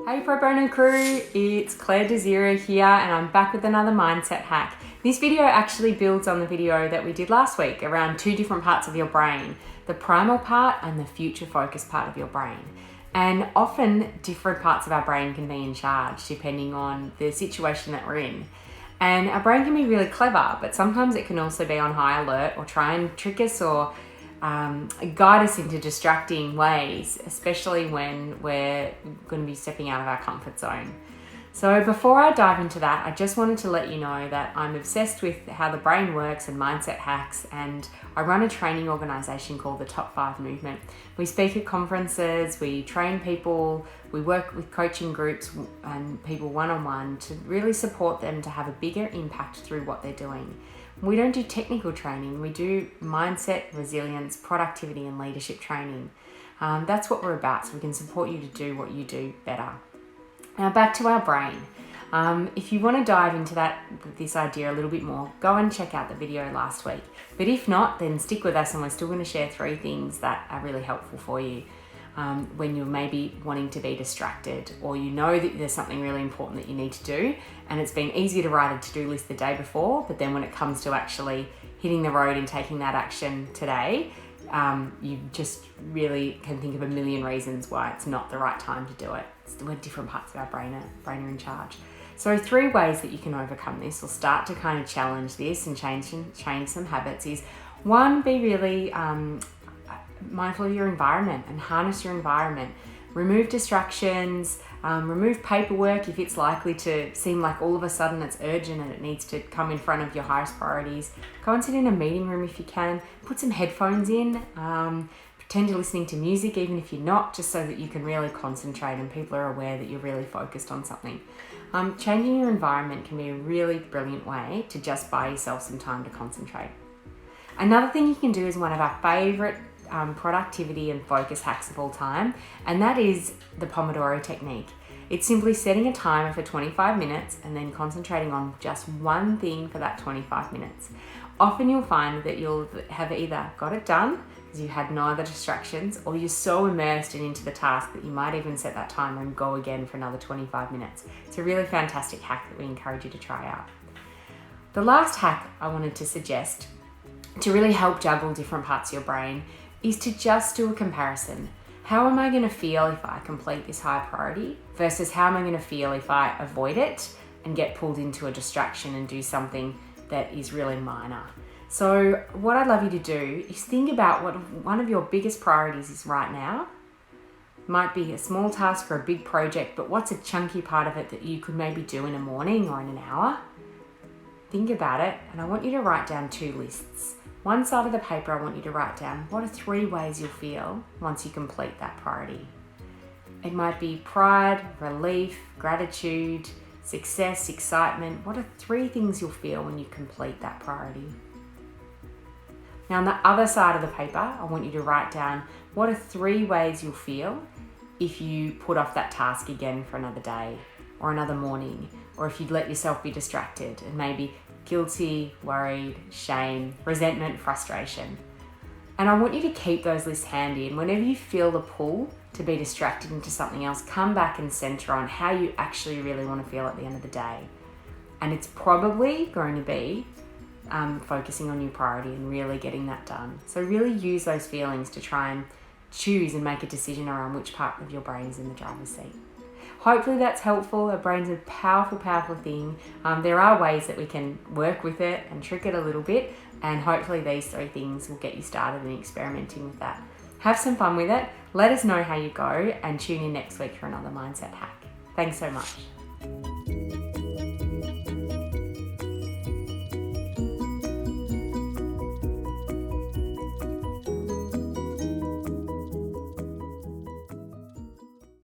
Hey Pro Bono crew, it's Claire Desira here and I'm back with another mindset hack. This video actually builds on the video that we did last week around two different parts of your brain, the primal part and the future focus part of your brain. And often different parts of our brain can be in charge depending on the situation that we're in. And our brain can be really clever, but sometimes it can also be on high alert or try and trick us or guide us into distracting ways, especially when we're going to be stepping out of our comfort zone. So before I dive into that, I just wanted to let you know that I'm obsessed with how the brain works and mindset hacks, and I run a training organization called the Top 5 Movement. We speak at conferences, we train people, we work with coaching groups and people one-on-one to really support them to have a bigger impact through what they're doing. We don't do technical training, we do mindset, resilience, productivity and leadership training. That's what we're about, so we can support you to do what you do better. Now back to our brain. If you want to dive into this idea a little bit more, go and check out the video last week. But if not, then stick with us and we're still going to share 3 things that are really helpful for you when you're maybe wanting to be distracted, or you know that there's something really important that you need to do and it's been easy to write a to-do list the day before, but then when it comes to actually hitting the road and taking that action today, you just really can think of a million reasons why it's not the right time to do it. It's where different parts of our brain are in charge. So 3 ways that you can overcome this or start to kind of challenge this and change some habits is 1, be really mindful of your environment and harness your environment. Remove distractions, remove paperwork if it's likely to seem like all of a sudden it's urgent and it needs to come in front of your highest priorities. Go and sit in a meeting room if you can. Put some headphones in. Pretend you're listening to music even if you're not, just so that you can really concentrate and people are aware that you're really focused on something. Changing your environment can be a really brilliant way to just buy yourself some time to concentrate. Another thing you can do is one of our favorite productivity and focus hacks of all time, and that is the Pomodoro technique. It's simply setting a timer for 25 minutes and then concentrating on just one thing for that 25 minutes. Often you'll find that you'll have either got it done because you had no other distractions, or you're so immersed and into the task that you might even set that timer and go again for another 25 minutes. It's a really fantastic hack that we encourage you to try out. The last hack I wanted to suggest to really help juggle different parts of your brain is to just do a comparison. How am I going to feel if I complete this high priority versus how am I going to feel if I avoid it and get pulled into a distraction and do something that is really minor? So what I'd love you to do is think about what one of your biggest priorities is right now. It might be a small task or a big project, but what's a chunky part of it that you could maybe do in a morning or in an hour? Think about it, and I want you to write down 2 lists. One side of the paper, I want you to write down what are 3 ways you'll feel once you complete that priority. It might be pride, relief, gratitude, success, excitement. What are 3 things you'll feel when you complete that priority? Now on the other side of the paper, I want you to write down what are 3 ways you'll feel if you put off that task again for another day or another morning, or if you'd let yourself be distracted and maybe guilty, worried, shame, resentment, frustration. And I want you to keep those lists handy, and whenever you feel the pull to be distracted into something else, come back and center on how you actually really want to feel at the end of the day. And it's probably going to be focusing on your priority and really getting that done. So really use those feelings to try and choose and make a decision around which part of your brain is in the driver's seat. Hopefully that's helpful. Our brain's a powerful, powerful thing. There are ways that we can work with it and trick it a little bit, and hopefully these 3 things will get you started in experimenting with that. Have some fun with it. Let us know how you go, and tune in next week for another mindset hack. Thanks so much.